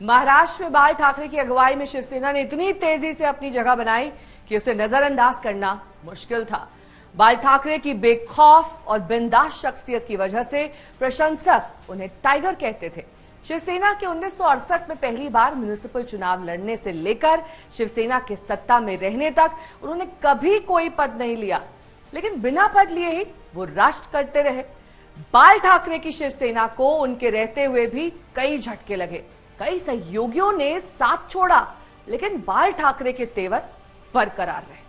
महाराष्ट्र में बाल ठाकरे की अगुवाई में शिवसेना ने इतनी तेजी से अपनी जगह बनाई कि उसे नजरअंदाज करना मुश्किल था। बाल ठाकरे की बेखौफ और बिंदास शख्सियत की वजह से प्रशंसक उन्हें टाइगर कहते थे। शिवसेना के 1968 में पहली बार म्युनिसिपल चुनाव लड़ने से लेकर शिवसेना के सत्ता में रहने तक उन्होंने कभी कोई पद नहीं लिया, लेकिन बिना पद लिए ही वो राष्ट्र करते रहे। बाल ठाकरे की शिवसेना को उनके रहते हुए भी कई झटके लगे, कई सहयोगियों ने साथ छोड़ा, लेकिन बाल ठाकरे के तेवर बरकरार रहे।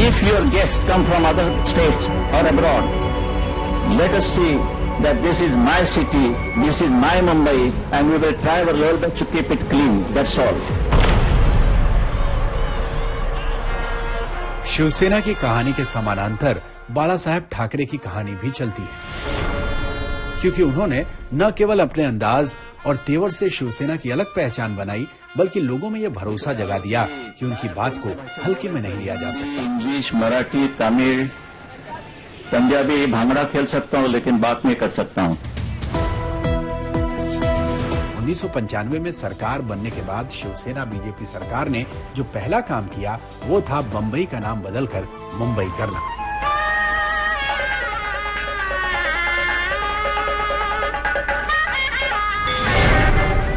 If your guests come from other states or abroad, let us see that this is my city, this is my Mumbai, and we will try our level best to keep it clean. That's all. Shiv Sena की कहानी के समानांतर बाला साहेब ठाकरे की कहानी भी चलती है, क्योंकि उन्होंने न केवल अपने अंदाज और तेवर से शिवसेना की अलग पहचान बनाई, बल्कि लोगों में यह भरोसा जगा दिया कि उनकी बात को हल्के में नहीं लिया जा सकता। इंग्लिश, मराठी, तमिल, पंजाबी, भांगड़ा खेल सकता हूँ, लेकिन बात नहीं कर सकता हूँ। 1995 में सरकार बनने के बाद शिवसेना बीजेपी सरकार ने जो पहला काम किया वो था बंबई का नाम बदलकर मुंबई करना।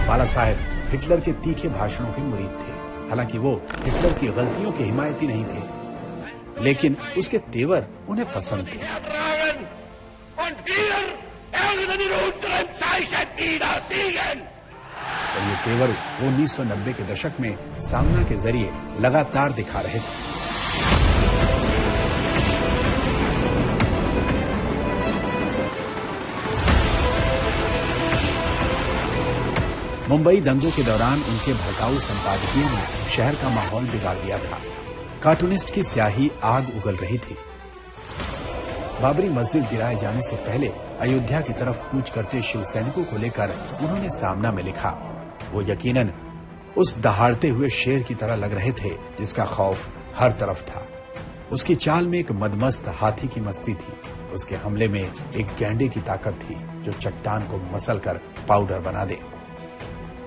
बाला साहेब हिटलर के तीखे भाषणों के मुरीद थे। हालांकि वो हिटलर की गलतियों के हिमायती नहीं थे, लेकिन उसके तेवर उन्हें पसंद थे। और ये तेवर वो 1990 के दशक में सामना के जरिए लगातार दिखा रहे थे। मुंबई दंगों के दौरान उनके भड़काऊ संपादकीय ने शहर का माहौल बिगाड़ दिया था। कार्टूनिस्ट की स्याही आग उगल रही थी। बाबरी मस्जिद गिराए जाने से पहले अयोध्या की तरफ कूच करते शिव सैनिकों को लेकर उन्होंने सामना में लिखा। वो यकीनन उस दहाड़ते हुए शेर की तरह लग रहे थे जिसका खौफ हर तरफ था। उसकी चाल में एक मदमस्त हाथी की मस्ती थी। उसके हमले में एक गैंडे की ताकत थी जो चट्टान को मसल कर पाउडर बना दे।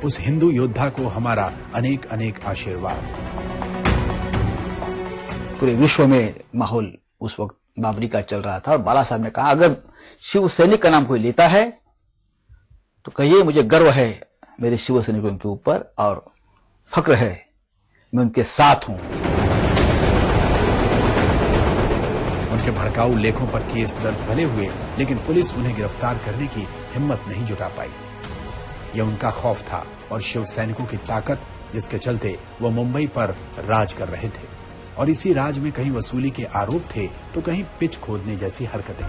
उस हिंदू योद्धा को हमारा अनेक अनेक आशीर्वाद। पूरे विश्व में माहौल उस वक्त बाबरी का चल रहा था और बाला साहब ने कहा, अगर शिव सैनिक का नाम कोई लेता है तो कहिए मुझे गर्व है मेरे शिव सैनिकों के ऊपर और फक्र है मैं उनके साथ हूं। उनके भड़काऊ लेखों पर केस दर्ज भले हुए, लेकिन पुलिस उन्हें गिरफ्तार करने की हिम्मत नहीं जुटा पाई। यह उनका खौफ था और शिव सैनिकों की ताकत, जिसके चलते वो मुंबई पर राज कर रहे थे। और इसी राज में कहीं वसूली के आरोप थे तो कहीं पिच खोदने जैसी हरकतें।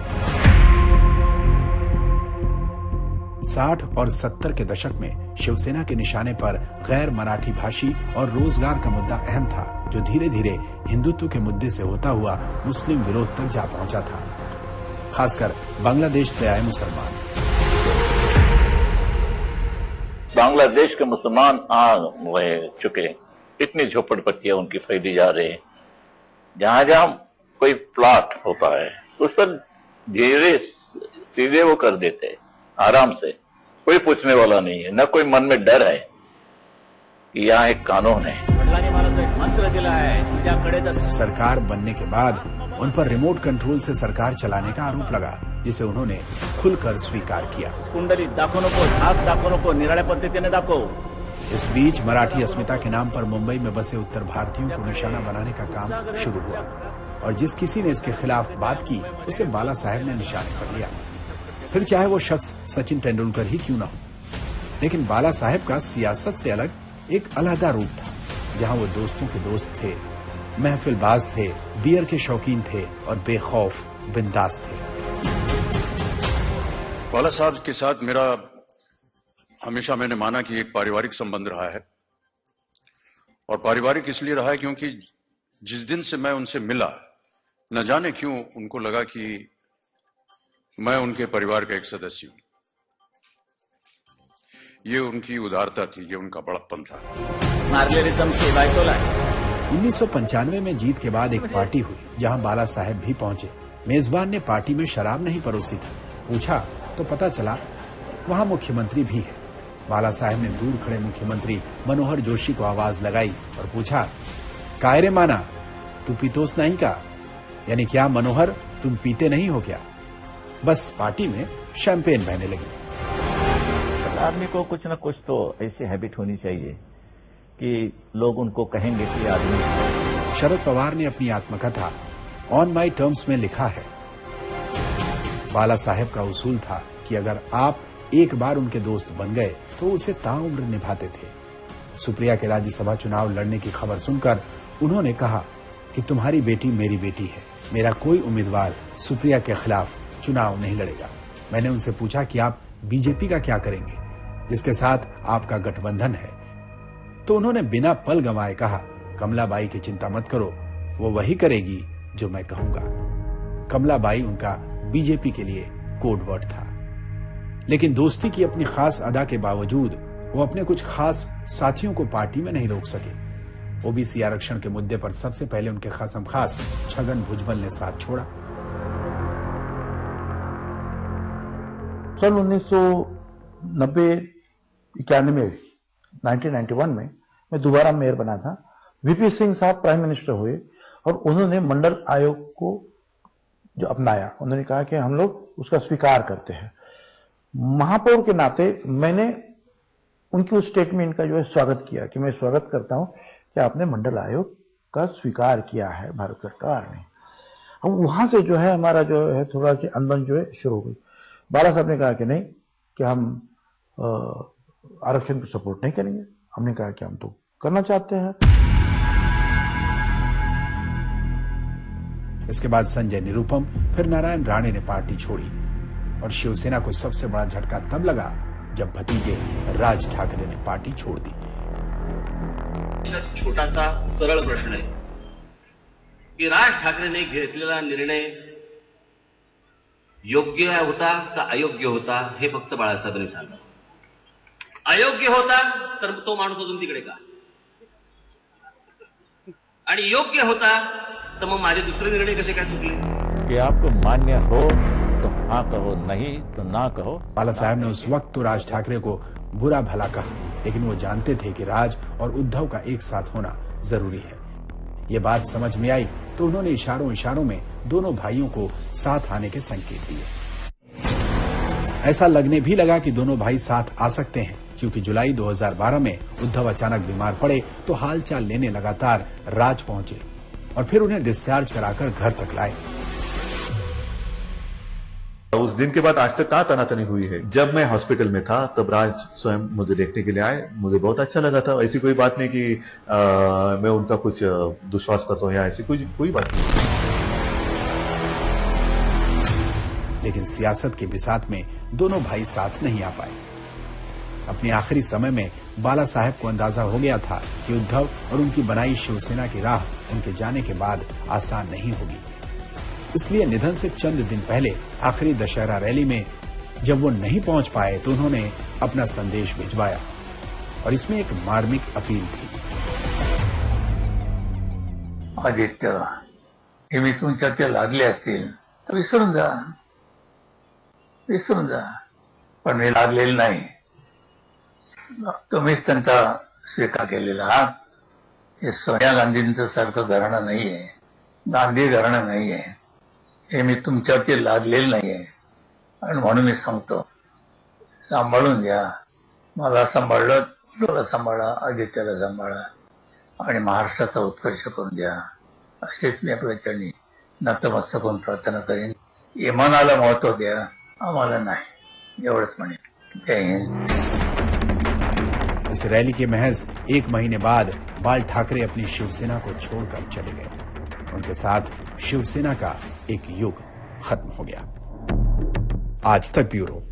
60 और 70 के दशक में शिवसेना के निशाने पर गैर मराठी भाषी और रोजगार का मुद्दा अहम था, जो धीरे धीरे हिंदुत्व के मुद्दे से होता हुआ मुस्लिम विरोध तक जा पहुंचा था, खासकर बांग्लादेश से आए मुसलमान। बांग्लादेश के मुसलमान आ चुके, इतनी झोपड़पट्टियां उनकी फैली जा रही है। जहां जहां कोई प्लॉट होता है उस पर धीरे सीधे वो कर देते आराम से, कोई पूछने वाला नहीं है, न कोई मन में डर है कि यहाँ एक कानून है। सरकार बनने के बाद उन पर रिमोट कंट्रोल से सरकार चलाने का आरोप लगा, जिसे उन्होंने खुलकर स्वीकार किया। कुंडली दाखवू नको, हात दाखवू नको, निराळ्या पद्धतीने दाखव। इस बीच मराठी अस्मिता के नाम पर मुंबई में बसे उत्तर भारतीयों को निशाना बनाने का काम शुरू हुआ और जिस किसी ने इसके खिलाफ बात की उसे बाला साहेब ने निशाने पर लिया, फिर चाहे वो शख्स सचिन तेंदुलकर ही क्यों न हो। लेकिन बाला साहेब का सियासत से अलग एक अलहदा रूप था, जहां वो दोस्तों के दोस्त थे, महफिलबाज थे, बियर के शौकीन थे और बेखौफ बिंदास थे। बाला साहब के साथ मेरा हमेशा मैंने माना कि एक पारिवारिक संबंध रहा है, और पारिवारिक इसलिए रहा है क्योंकि जिस दिन से मैं उनसे मिला, न जाने क्यों उनको लगा कि मैं उनके परिवार का एक सदस्य हूं। ये उनकी उदारता थी, ये उनका बड़प्पन था। 1995 में जीत के बाद एक पार्टी हुई जहां बाला साहेब भी पहुंचे। मेजबान ने पार्टी में शराब नहीं परोसी थी। पूछा तो पता चला वहां मुख्यमंत्री भी है। बाला साहेब ने दूर खड़े मुख्यमंत्री मनोहर जोशी को आवाज लगाई और पूछा, कायरे माना, तू पीतोस नहीं का? यानी क्या मनोहर, तुम पीते नहीं हो क्या? बस पार्टी में शैंपेन बहने लगी। आदमी को कुछ न कुछ तो ऐसी हैबिट होनी चाहिए कि लोग उनको कहेंगे कि आदमी। शरद पवार ने अपनी आत्मकथा ऑन माई टर्म्स में लिखा है, बाला साहेब का उसूल था कि अगर आप एक बार उनके दोस्त बन गए तो उसे ताउम्र निभाते थे। सुप्रिया के राज्यसभा चुनाव लड़ने की खबर सुनकर उन्होंने कहा कि तुम्हारी बेटी मेरी बेटी है, मेरा कोई उम्मीदवार सुप्रिया के खिलाफ चुनाव नहीं लड़ेगा। मैंने उनसे पूछा कि आप बीजेपी का क्या करेंगे, जिसके साथ आपका गठबंधन है? तो उन्होंने बिना पल गंवाए कहा, कमलाबाई की चिंता मत करो, वो वही करेगी जो मैं कहूंगा। कमलाबाई उनका बीजेपी के लिए कोड वर्ड था। लेकिन दोस्ती की अपनी खास अदा के बावजूद वो अपने कुछ खास साथियों को पार्टी में नहीं रोक सके। ओबीसी आरक्षण के मुद्दे पर सबसे पहले उनके खासम खास छगन भुजबल ने साथ छोड़ा। सन 1990-91 में 1991 में मैं दोबारा मेयर बना था। वीपी सिंह साहब प्राइम मिनिस्टर हुए और उन्होंने मंडल आयोग को जो अपनाया, उन्होंने कहा कि हम लोग उसका स्वीकार करते हैं। महापौर के नाते मैंने उनकी उस स्टेटमेंट का जो है स्वागत किया कि मैं स्वागत करता हूं कि आपने मंडल आयोग का स्वीकार किया है भारत सरकार ने। अब वहां से जो है हमारा जो है थोड़ा सी अनबन जो है शुरू हो गई। बाला साहब ने कहा कि नहीं, कि हम आरक्षण को सपोर्ट नहीं करेंगे। हमने कहा कि हम तो करना चाहते हैं। इसके बाद संजय निरुपम फिर नारायण राणे ने पार्टी छोड़ी और शिवसेना को सबसे बड़ा झटका तब लगा जब भतीजे राज ठाकरे ने पार्टी छोड़ दी। छोटा सा सरळ प्रश्न आहे की राज ठाकरेने घेतलेला निर्णय योग्य होता का अयोग्य होता हे फक्त बाळासाहेबांनी सांगा। अयोग्य होता तर तो माणूस अजून तिकडे का, आणि योग्य होता तर मग माझे दुसरे निर्णय कसे काय चुकले? कि आपको मान्य हो तो हाँ कहो, नहीं तो ना कहो। बाला साहब ने उस वक्त तो राज ठाकरे को बुरा भला कहा, लेकिन वो जानते थे कि राज और उद्धव का एक साथ होना जरूरी है। ये बात समझ में आई तो उन्होंने इशारों इशारों में दोनों भाइयों को साथ आने के संकेत दिए। ऐसा लगने भी लगा कि दोनों भाई साथ आ सकते हैं, क्योंकि जुलाई 2012 में उद्धव अचानक बीमार पड़े तो हालचाल लेने लगातार राज पहुंचे और फिर उन्हें डिस्चार्ज कराकर घर तक लाए। उस दिन के बाद आज तक कहाँ तनातनी हुई है। जब मैं हॉस्पिटल में था तब राज स्वयं मुझे देखने के लिए आए, मुझे बहुत अच्छा लगा था। ऐसी कोई बात नहीं कि मैं उनका कुछ दुश्वास करता हूँ या ऐसी कोई बात नहीं। लेकिन सियासत के बिसात में दोनों भाई साथ नहीं आ पाए। अपने आखिरी समय में बाला साहेब को अंदाजा हो गया था कि उद्धव और उनकी बनाई शिवसेना की राह उनके जाने के बाद आसान नहीं होगी। इसलिए निधन से चंद दिन पहले आखिरी दशहरा रैली में जब वो नहीं पहुंच पाए तो उन्होंने अपना संदेश भिजवाया और इसमें एक मार्मिक अपील थी। आदित्य, हे मी तुमच्या लागले असतील तर विसरून जा, पण मी लागलेलं नाही। तुम्हीच त्यांचा स्वीकार केलेला आहात। हे सोनिया गांधींचं सारखं घराणं नाहीये, गांधी घराणं नाहीये। हे मी तुमच्यावरती लादलेलं नाहीये आणि म्हणून मी सांगतो, सांभाळून घ्या। मला सांभाळलं, तुला सांभाळा, आदित्याला सांभाळा आणि महाराष्ट्राचा उत्कर्ष करून द्या, असेच मी आपल्या चरणी नतमस्तक होऊन प्रार्थना करेन। इमानाला महत्व द्या, आम्हाला नाही, एवढंच म्हणेन। जय हिंद। इस रैली के महज 1 महीने बाद बाल ठाकरे अपनी शिवसेना को छोड़कर चले गए। उनके साथ शिवसेना का एक युग खत्म हो गया। आज तक ब्यूरो।